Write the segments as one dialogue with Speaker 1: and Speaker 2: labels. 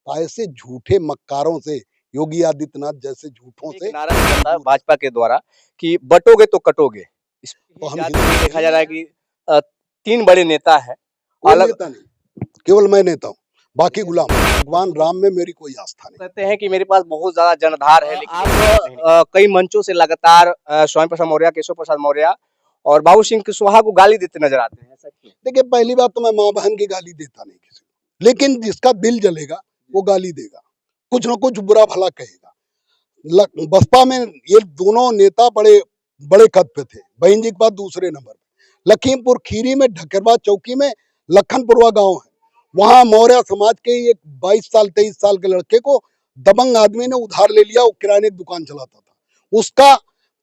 Speaker 1: तो ऐसे झूठे मक्कारों से, योगी आदित्यनाथ जैसे झूठों
Speaker 2: एक
Speaker 1: से
Speaker 2: नारा दिया था
Speaker 1: मजबूत।
Speaker 2: भाजपा के द्वारा कि बटोगे तो कटोगे। इस
Speaker 1: तो हम
Speaker 2: जाति
Speaker 1: हिंदू
Speaker 2: में देखा
Speaker 1: नहीं
Speaker 2: जा रहा है
Speaker 1: हैं,
Speaker 2: कि 3 बड़े नेता हैं
Speaker 1: कोई
Speaker 2: अलग।
Speaker 1: नेता नहीं, केवल मैं नेता हूँ, बाकी
Speaker 2: देखिए,
Speaker 1: गुलाम। भगवान राम में मेरी कोई आस्था नहीं।
Speaker 2: कहते हैं कि मेरे पास बहुत ज्यादा जनधार है, लेकिन
Speaker 1: आप
Speaker 2: नहीं कई मंचों से लगातार स्वामी प्रसाद मौर्य, केशव प्रसाद मौर्य और बाबू सिंह कुशवाहा को गाली देते नजर आते हैं, ऐसा क्यों?
Speaker 1: देखिए, पहली बात तो मैं माँ बहन की गाली देता नहीं किसी को, लेकिन जिसका दिल जलेगा वो गाली देगा, कुछ ना कुछ बुरा भला कहेगा। बसपा में ये दोनों नेता बड़े बड़े कद पे थे, बहन जी के बाद दूसरे नंबर पे। लखीमपुर खीरी में ढकेरवा चौकी में लखनपुरवा गांव है, वहां मौर्य समाज के एक 22 साल 23 साल के लड़के को दबंग आदमी ने उधार ले लिया। वो किराने की दुकान चलाता था, उसका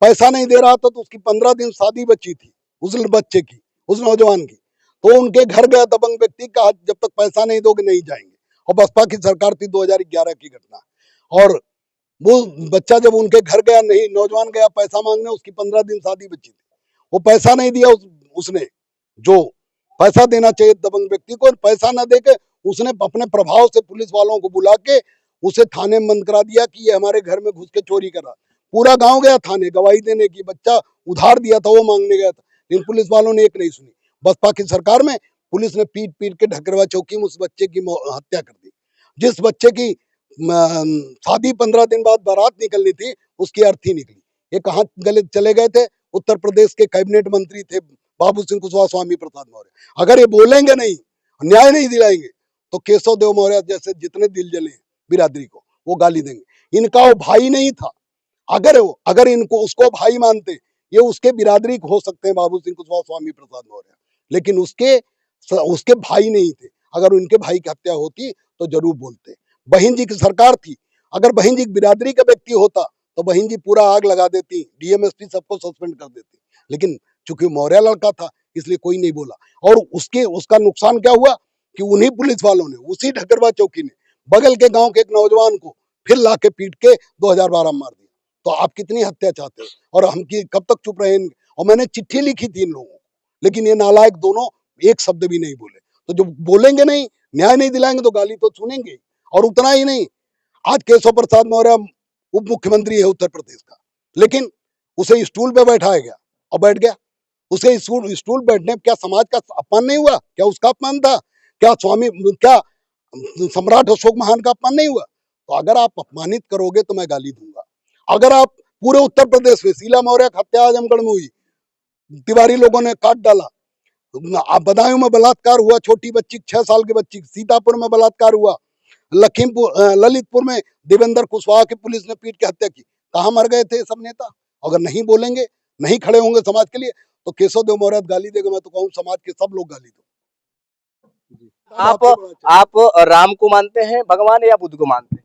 Speaker 1: पैसा नहीं दे रहा था, तो उसकी 15 दिन शादी बची थी उस बच्चे की, उस नौजवान की। तो उनके घर गया दबंग व्यक्ति, कहा जब तक पैसा नहीं दोगे नहीं जाएंगे। और बसपा की सरकार थी, 2011 की घटना। और वो बच्चा जब उनके घर गया, नहीं, नौजवान गया पैसा मांगने, उसकी 15 दिन शादी बची थी, वो पैसा नहीं दिया। उसने जो पैसा देना चाहिए दबंग व्यक्ति को, पैसा न देके उसने अपने प्रभाव से पुलिस वालों को बुला के उसे थाने में बंद करा दिया कि ये हमारे घर में घुस के चोरी कर रहा। पूरा गांव गया थाने गवाही देने की, बच्चा उधार दिया था वो मांगने गया था, लेकिन पुलिस वालों ने एक नहीं सुनी। बसपा की सरकार में पुलिस ने पीट पीट के ढकरवा चौकी में उस बच्चे की हत्या कर दी। जिस बच्चे की शादी 15 दिन बाद बारात निकलनी थी, उसकी अर्थी निकली। ये कहाँ गले चले गए थे? उत्तर प्रदेश के कैबिनेट मंत्री थे बाबू सिंह कुशवाहा, स्वामी प्रसाद मौर्य। अगर ये बोलेंगे नहीं, न्याय नहीं दिलाएंगे, तो केशव देव मौर्य जैसे जितने दिल जले बिरादरी को, वो गाली देंगे। इनका वो भाई नहीं था। अगर इनको उसको भाई मानते, ये उसके बिरादरी हो सकते हैं बाबू सिंह कुशवाहा, स्वामी प्रसाद मौर्य, लेकिन उसके भाई नहीं थे। अगर उनके भाई की हत्या होती तो जरूर बोलते। बहन जी की सरकार थी, अगर बहन जी बिरादरी का व्यक्ति होता तो बहन जी पूरा आग लगा देती, डीएमएसपी सबको सस्पेंड कर देती। लेकिन चूंकि मौर्य लड़का था, इसलिए कोई नहीं बोला। और उसका नुकसान क्या हुआ कि उन्हीं पुलिस वालों ने, उसी ढकरवा चौकी ने बगल के गांव के एक नौजवान को फिर ला के पीट के 2012 में मार दिया। तो आप कितनी हत्या चाहते हो? और हम कब तक चुप रहेंगे? और मैंने चिट्ठी लिखी थी इन लोगों को, लेकिन ये नालायक दोनों एक शब्द भी नहीं बोले। तो जब बोलेंगे नहीं, न्याय नहीं दिलाएंगे, तो गाली तो सुनेंगे। और उतना ही नहीं, आज केशव प्रसाद मौर्य उप मुख्यमंत्री है उत्तर प्रदेश का, लेकिन उसे स्टूल पे बैठाया गया और बैठ गया। उसे स्टूल बैठने क्या समाज का अपमान नहीं हुआ? क्या उसका अपमान था? क्या सम्राट अशोक महान का अपमान नहीं हुआ? तो अगर आप अपमानित करोगे तो मैं गाली दूंगा। अगर आप पूरे उत्तर प्रदेश में, शीला मौर्य की हत्या आजमगढ़ में हुई, तिवारी लोगों ने काट डाला। बदायूं में बलात्कार हुआ, छोटी बच्ची 6 साल की बच्ची। सीतापुर में बलात्कार हुआ। ललितपुर में देवेंद्र कुशवाहा की पुलिस ने पीट के हत्या की। कहाँ मर गए थे सब नेता? अगर नहीं बोलेंगे, नहीं खड़े होंगे समाज के लिए, तो केशव देव मौर्य गाली देगा। मैं तो कहूँ समाज के सब लोग गाली दो।
Speaker 2: आप राम को मानते हैं भगवान या बुद्ध को मानते हैं?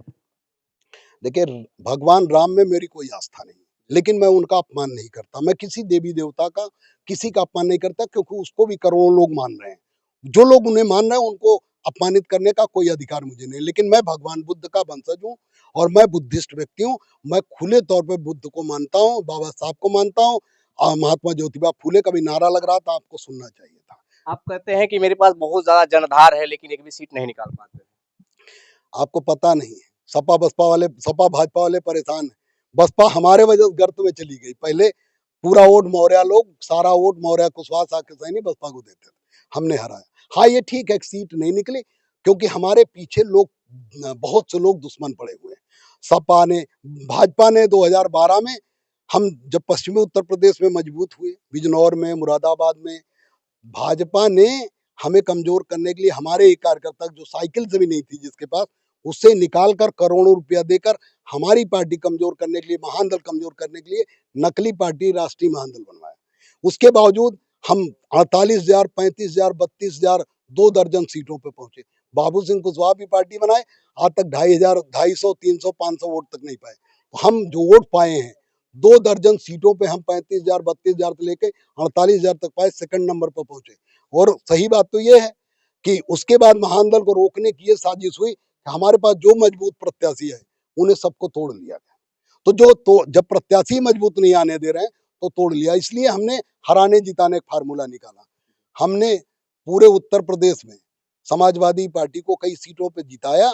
Speaker 1: देखिए, भगवान राम में मेरी कोई आस्था नहीं, लेकिन मैं उनका अपमान नहीं करता। मैं किसी देवी देवता का, किसी का अपमान नहीं करता, क्योंकि उसको भी करोड़ों लोग मान रहे हैं। जो लोग उन्हें मान रहे हैं, उनको अपमानित करने का कोई अधिकार मुझे नहीं। लेकिन मैं भगवान बुद्ध का वंशज हूँ और मैं बुद्धिस्ट व्यक्ति हूँ। मैं खुले तौर पे बुद्ध को मानता हूँ, बाबा साहब को मानता हूँ। महात्मा ज्योतिबा फूले का भी नारा लग रहा था, आपको सुनना चाहिए था।
Speaker 2: आप कहते हैं कि मेरे पास बहुत ज्यादा जनधार है, लेकिन एक भी सीट नहीं निकाल पाते।
Speaker 1: आपको पता नहीं है, सपा भाजपा वाले परेशान है। बसपा हमारे वजह से गर्त में चली गई। पहले पूरा वोट मौर्य लोग, सारा वोट मौर्य कुशवाहा साहब के सैनी बसपा को देते थे, हमने हराया। हाँ, ये ठीक है, सीट नहीं निकली, क्योंकि हमारे पीछे लोग, बहुत से लोग दुश्मन पड़े हुए हैं। सपा ने, भाजपा ने 2012 में, हम जब पश्चिमी उत्तर प्रदेश में मजबूत हुए, बिजनौर में, मुरादाबाद में, भाजपा ने हमें कमजोर करने के लिए, हमारे एक कार्यकर्ता जो साइकिल से भी नहीं थी जिसके पास, उससे निकाल कर करोड़ों रुपया देकर हमारी पार्टी कमजोर करने के लिए, महानदल कमजोर करने के लिए नकली पार्टी राष्ट्रीय महानदल बनवाया। उसके बावजूद हम 48,000, 35,000, 32,000, 2 दर्जन सीटों पे पहुंचे। बाबू सिंह कुशवाहा भी पार्टी बनाए, आज तक 2,500, 250, 300, 500 वोट तक नहीं पाए। हम जो वोट पाए हैं, 2 दर्जन सीटों पे हम 35,000, 32,000 से लेके 48,000 तक पाए, सेकंड नंबर पर पहुंचे। और सही बात तो ये है कि उसके बाद महानदल को रोकने की ये साजिश हुई कि हमारे पास जो मजबूत प्रत्याशी है, उन्हें सबको तोड़ लिया गया। तो जब प्रत्याशी मजबूत नहीं आने दे रहे हैं, तो तोड़ लिया। इसलिए हमने हराने जिताने का फार्मूला निकाला। हमने पूरे उत्तर प्रदेश में समाजवादी पार्टी को कई सीटों पे जिताया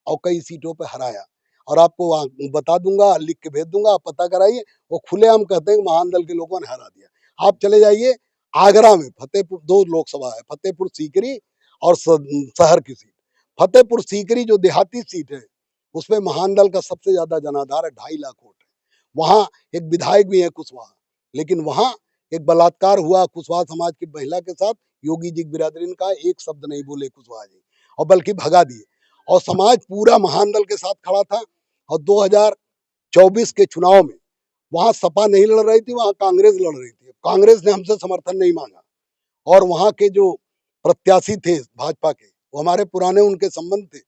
Speaker 1: और कई सीटों पे हराया। और आपको बता दूंगा, लिख के भेज दूंगा, आप पता कराइए। वो खुलेआम कहते हैं कि महानदल के लोगों ने हरा दिया। आप चले जाइए आगरा में, फतेहपुर 2 लोकसभा है, फतेहपुर सीकरी और शहर की सीट। फतेहपुर सीकरी जो देहाती सीट है, उसमें महानदल का सबसे ज्यादा जनाधार है, 2.5 लाख वोट है। वहां एक विधायक भी है कुशवाहा, लेकिन वहां एक बलात्कार हुआ कुशवाहा समाज की महिला के साथ। योगी जी की बिरादरी ने कहा, एक शब्द नहीं बोले कुशवाहा जी, और बल्कि भगा दिए। और समाज पूरा महानदल के साथ खड़ा था। और 2024 के चुनाव में वहां सपा नहीं लड़ रही थी, वहां कांग्रेस लड़ रही थी। कांग्रेस ने हमसे समर्थन नहीं मांगा, और वहां के जो प्रत्याशी थे भाजपा के, वो हमारे पुराने उनके संबंध थे।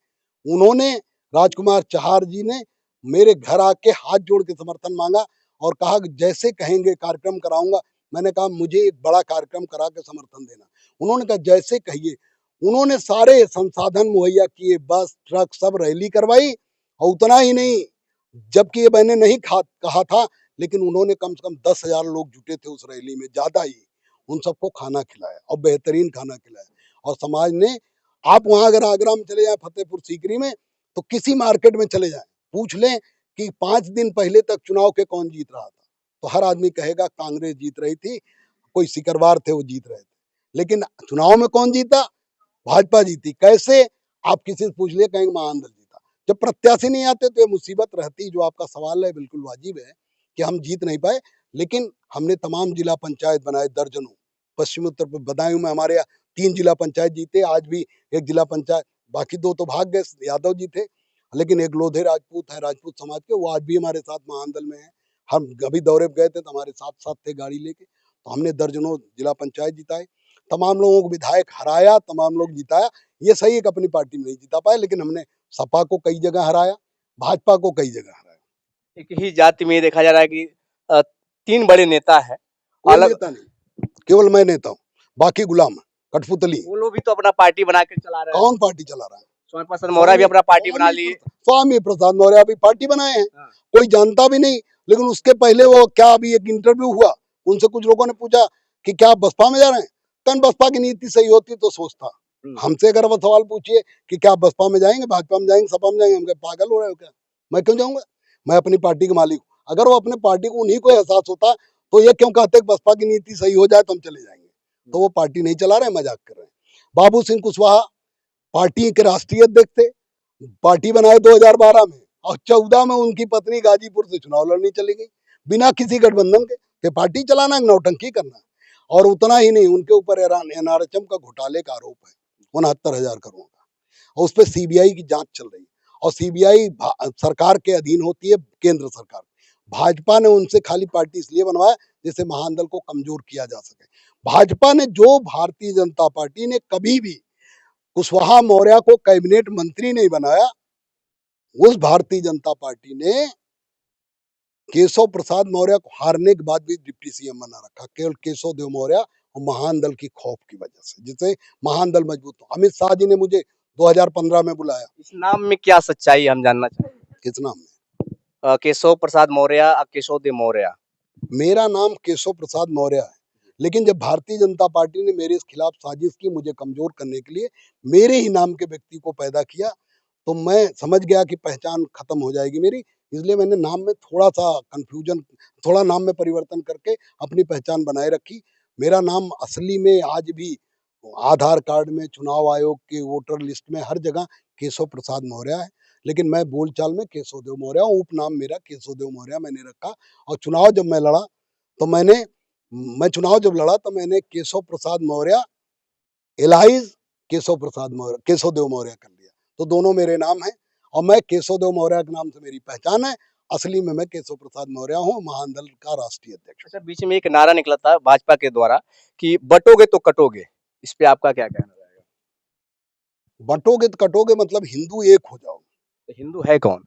Speaker 1: उन्होंने, राजकुमार चहार जी ने मेरे घर आके हाथ जोड़ के समर्थन मांगा और कहा कि जैसे कहेंगे कार्यक्रम कराऊंगा। मैंने कहा मुझे एक बड़ा कार्यक्रम करा के समर्थन देना। उन्होंने कहा जैसे कहिए। उन्होंने सारे संसाधन मुहैया किए, बस ट्रक सब रैली करवाई। और उतना ही नहीं, जबकि ये मैंने नहीं कहा था, लेकिन उन्होंने कम से कम 10,000 लोग जुटे थे उस रैली में, ज्यादा ही। उन सबको खाना खिलाया, और बेहतरीन खाना खिलाया। और समाज ने, आप वहां अगर आगरा में चले जाए, फतेहपुर सीकरी में, तो किसी मार्केट में चले जाए, पूछ लें कि 5 दिन पहले तक चुनाव के कौन जीत रहा था, तो हर आदमी कहेगा कांग्रेस जीत रही थी, कोई सिकरवार थे वो जीत रहे थे। लेकिन चुनाव में कौन जीता? भाजपा जीती। कैसे? आप किसी से पूछ लिए, कहेंगे महानदल जीता। जब प्रत्याशी नहीं आते तो ये मुसीबत रहती। जो आपका सवाल है बिल्कुल वाजिब है कि हम जीत नहीं पाए, लेकिन हमने तमाम जिला पंचायत बनाए, दर्जनों। पश्चिमी उत्तर प्रदेश बदायूं में हमारे यहाँ 3 जिला पंचायत जीते, आज भी एक जिला पंचायत, बाकी 2 तो भाग गए, यादव जी थे। लेकिन एक लोधे राजपूत है, राजपूत समाज के, वो आज भी हमारे साथ महानदल में है। हम अभी दौरे पे गए थे तो हमारे साथ साथ थे गाड़ी लेके। तो हमने दर्जनों जिला पंचायत जिताए, तमाम लोगों को विधायक हराया, तमाम लोग जिताया। ये सही है कि अपनी पार्टी में नहीं जिता पाए, लेकिन हमने सपा को कई जगह हराया, भाजपा को कई जगह हराया।
Speaker 2: एक ही जाति में देखा जा रहा है कि 3 बड़े नेता है,
Speaker 1: कोई
Speaker 2: अलग।
Speaker 1: नेता नहीं, केवल मैं नेता हूँ, बाकी गुलाम है, कठपुतली।
Speaker 2: वो लोग भी तो अपना पार्टी बना के चला रहे हैं।
Speaker 1: कौन पार्टी चला रहा है?
Speaker 2: स्वामी प्रसाद मौर्य भी अपना पार्टी बना लिए।
Speaker 1: स्वामी प्रसाद मौर्य अभी पार्टी बनाए हैं,
Speaker 2: हाँ।
Speaker 1: कोई जानता भी नहीं। लेकिन उसके पहले वो क्या, अभी एक इंटरव्यू हुआ, उनसे कुछ लोगों ने पूछा कि क्या आप बसपा में जा रहे हैं? तन बसपा की नीति सही होती तो सोचता। हमसे अगर वो सवाल पूछिए कि क्या आप बसपा में जाएंगे, भाजपा में जाएंगे, सपा में जाएंगे, हम कहे पागल हो रहे हो क्या? मैं क्यों जाऊंगा? मैं अपनी पार्टी के मालिक हूँ। अगर वो अपने पार्टी को उन्हीं को एहसास होता तो ये क्यों कहते कि बसपा की नीति सही हो जाए तो हम चले जाएंगे? तो वो पार्टी नहीं चला रहे, मजाक कर रहे हैं। बाबू सिंह कुशवाहा पार्टी के राष्ट्रीय अध्यक्ष थे, पार्टी बनाए 2012 में, और 14 में उनकी पत्नी गाजीपुर से चुनाव लड़नी चली गई, बिना किसी गठबंधन के। तो पार्टी चलाना, नौटंकी करना। और उतना ही नहीं, उनके ऊपर एनआरएचएम का घोटाले का आरोप है, 69,000 करोड़ का, और उस पर सीबीआई की जांच चल रही है। और सीबीआई सरकार के अधीन होती है, केंद्र सरकार। भाजपा ने उनसे खाली पार्टी इसलिए बनवाया जिससे महानदल को कमजोर किया जा सके। भाजपा ने, जो भारतीय जनता पार्टी ने कभी भी कुशवाहा मौर्य को कैबिनेट मंत्री नहीं बनाया, उस भारतीय जनता पार्टी ने केशव प्रसाद मौर्य को हारने के बाद भी डिप्टी सीएम बना रखा, केवल केशव देव मौर्य और महानदल की खौफ की वजह से, जिससे महानदल मजबूत हो। अमित शाह जी ने मुझे 2015 में बुलाया।
Speaker 2: इस नाम में क्या सच्चाई हम जानना चाहेंगे?
Speaker 1: किस नाम में?
Speaker 2: केशव प्रसाद मौर्य, केशव देव मौर्य।
Speaker 1: मेरा नाम केशव प्रसाद मौर्य है, लेकिन जब भारतीय जनता पार्टी ने मेरे खिलाफ साजिश की, मुझे कमजोर करने के लिए मेरे ही नाम के व्यक्ति को पैदा किया, तो मैं समझ गया कि पहचान खत्म हो जाएगी मेरी। इसलिए मैंने नाम में थोड़ा सा कंफ्यूजन, थोड़ा नाम में परिवर्तन करके अपनी पहचान बनाए रखी। मेरा नाम असली में आज भी आधार कार्ड में, चुनाव आयोग के वोटर लिस्ट में, हर जगह केशव प्रसाद मौर्य है। लेकिन मैं बोलचाल में केशव देव मौर्य हूँ, उपनाम मेरा केशव देव मौर्य मैंने रखा। और चुनाव जब मैं लड़ा तो मैंने केशव प्रसाद मौर्य एलाइज केशव देव मौर्य कर लिया। तो दोनों मेरे नाम हैं, और मैं केशव देव मौर्य के नाम से मेरी पहचान है। असली में मैं केशव प्रसाद मौर्य हूँ, महानदल का राष्ट्रीय अध्यक्ष।
Speaker 2: अच्छा, बीच में एक नारा निकला था भाजपा के द्वारा कि बटोगे तो कटोगे, इस पे आपका क्या कहना रहेगा?
Speaker 1: बटोगे तो कटोगे मतलब हिंदू एक हो जाओ।
Speaker 2: तो हिंदू है कौन?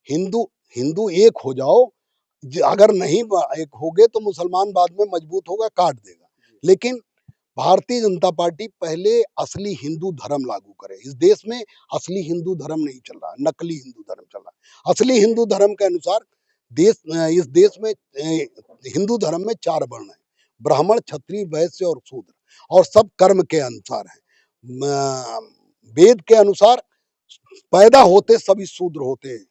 Speaker 1: हिंदू एक हो जाओ। अगर नहीं एक होगे तो मुसलमान बाद में मजबूत होगा, काट देगा। लेकिन भारतीय जनता पार्टी पहले असली हिंदू धर्म लागू करे। इस देश में असली हिंदू धर्म नहीं चल रहा, नकली हिंदू धर्म चल रहा है। असली हिंदू धर्म के अनुसार इस देश में हिंदू धर्म में 4 वर्ण है, ब्राह्मण, क्षत्रिय, वैश्य और शूद्र, और सब कर्म के अनुसार है। वेद के अनुसार पैदा होते सभी शूद्र होते हैं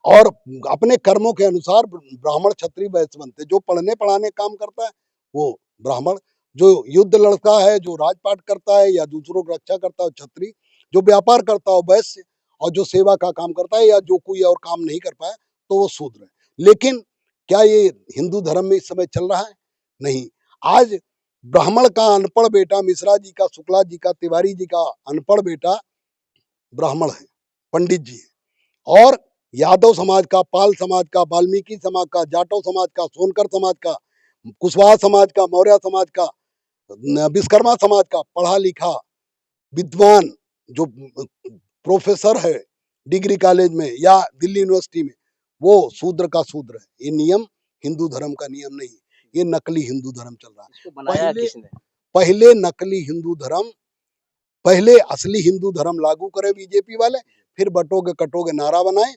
Speaker 1: और अपने कर्मों के अनुसार ब्राह्मण क्षत्रिय वैश्य बनते। जो पढ़ने पढ़ाने काम करता है वो ब्राह्मण, जो युद्ध लड़ता है, जो राजपाट करता है या दूसरों की रक्षा करता है क्षत्रिय, जो व्यापार करता है वैश्य, और जो सेवा का काम करता है या जो कोई और काम नहीं कर पाया तो वो शूद्र है। लेकिन क्या ये हिंदू धर्म में इस समय चल रहा है? नहीं। आज ब्राह्मण का अनपढ़ बेटा, मिश्रा जी का, शुक्ला जी का, तिवारी जी का अनपढ़ बेटा ब्राह्मण है, पंडित जी है, और यादव समाज का, पाल समाज का, वाल्मीकि समाज का, जाटव समाज का, सोनकर समाज का, कुशवाहा समाज का, मौर्य समाज का, विश्वकर्मा समाज का पढ़ा लिखा विद्वान जो प्रोफेसर है डिग्री कॉलेज में या दिल्ली यूनिवर्सिटी में, वो शूद्र का शूद्र है। ये नियम हिंदू धर्म का नियम नहीं, ये नकली हिंदू धर्म चल रहा है।
Speaker 2: इसको बनाया किसने?
Speaker 1: पहले नकली हिंदू धर्म, पहले असली हिंदू धर्म लागू करे बीजेपी वाले, फिर बटोगे कटोगे नारा बनाए।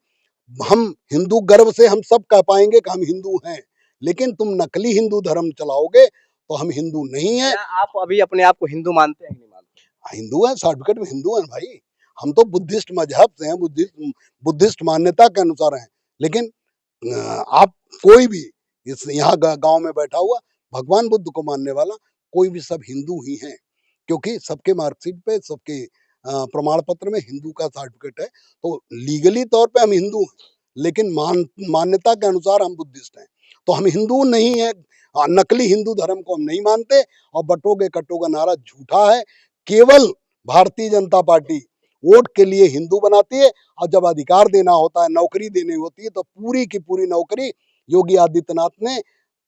Speaker 1: हम हिंदू गर्व से हम सब कह पाएंगे कि हम हिंदू हैं, लेकिन तुम नकली हिंदू धर्म चलाओगे तो हम हिंदू नहीं हैं।
Speaker 2: आप अभी अपने आप को हिंदू मानते हैं कि नहीं मानते?
Speaker 1: हिंदू हैं, सर्टिफिकेट में हिंदू हैं भाई। हम तो बुद्धिस्ट मजहब से हैं, बुद्धिस्ट मान्यता के अनुसार हैं। लेकिन आप कोई भी इस यहाँ गांव में बैठा हुआ भगवान बुद्ध को मानने वाला कोई भी, सब हिंदू ही हैं, क्योंकि सबके मार्कशीट पे, सबके प्रमाण पत्र में हिंदू का सर्टिफिकेट है। तो लीगली तौर पे हम हिंदू हैं, लेकिन मान्यता के अनुसार हम बुद्धिस्ट हैं। तो हम हिंदू नहीं है, नकली हिंदू धर्म को हम नहीं मानते। और बटोगे कटोगा नारा झूठा है। केवल भारतीय जनता पार्टी वोट के लिए हिंदू बनाती है, और जब अधिकार देना होता है, नौकरी देनी होती है, तो पूरी की पूरी नौकरी योगी आदित्यनाथ ने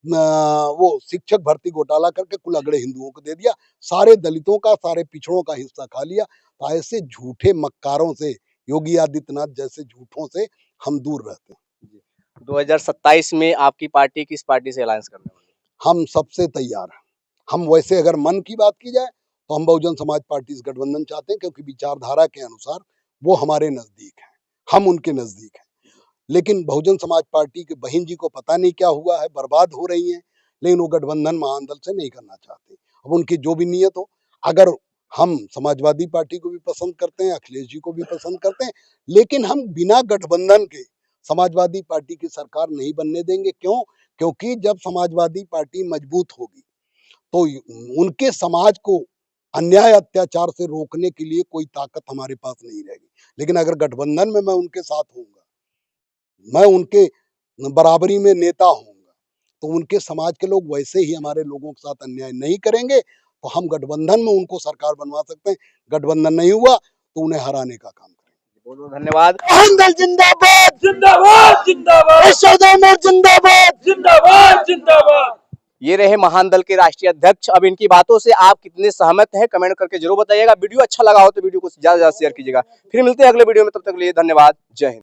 Speaker 1: वो शिक्षक भर्ती घोटाला करके कुल अगड़े हिंदुओं को दे दिया। सारे दलितों का, सारे पिछड़ों का हिस्सा खा लिया। तो ऐसे झूठे मक्कारों से, योगी आदित्यनाथ जैसे झूठों से हम दूर रहते हैं।
Speaker 2: 2027 में आपकी पार्टी किस पार्टी से अलायंस करने वाली है?
Speaker 1: हम सबसे तैयार हैं। हम वैसे अगर मन की बात की जाए तो हम बहुजन समाज पार्टी से गठबंधन चाहते हैं, क्योंकि विचारधारा के अनुसार वो हमारे नजदीक है, हम उनके नजदीक हैं। लेकिन बहुजन समाज पार्टी के बहन जी को पता नहीं क्या हुआ है, बर्बाद हो रही हैं, लेकिन वो गठबंधन महादल से नहीं करना चाहते। अब उनकी जो भी नीयत हो, अगर हम समाजवादी पार्टी को भी पसंद करते हैं, अखिलेश जी को भी पसंद करते हैं, लेकिन हम बिना गठबंधन के समाजवादी पार्टी की सरकार नहीं बनने देंगे। क्यों? क्योंकि जब समाजवादी पार्टी मजबूत होगी तो उनके समाज को अन्याय अत्याचार से रोकने के लिए कोई ताकत हमारे पास नहीं रहेगी। लेकिन अगर गठबंधन में मैं उनके साथ होऊंगा, मैं उनके बराबरी में नेता होऊंगा, तो उनके समाज के लोग वैसे ही हमारे लोगों के साथ अन्याय नहीं करेंगे। तो हम गठबंधन में उनको सरकार बनवा सकते हैं। गठबंधन नहीं हुआ तो उन्हें हराने का काम करेंगे।
Speaker 2: बहुत बहुत धन्यवाद।
Speaker 1: महादल जिंदाबाद,
Speaker 3: जिंदाबाद जिंदाबाद
Speaker 1: जिंदाबाद,
Speaker 3: जिंदाबाद जिंदाबाद।
Speaker 2: ये रहे महान दल के राष्ट्रीय अध्यक्ष। अब इनकी बातों से आप कितने सहमत हैं कमेंट करके जरूर बताइएगा। वीडियो अच्छा लगा हो तो वीडियो को ज्यादा से ज्यादा शेयर कीजिएगा। फिर मिलते हैं अगले वीडियो में, तब तक के लिए धन्यवाद। जय हिंद।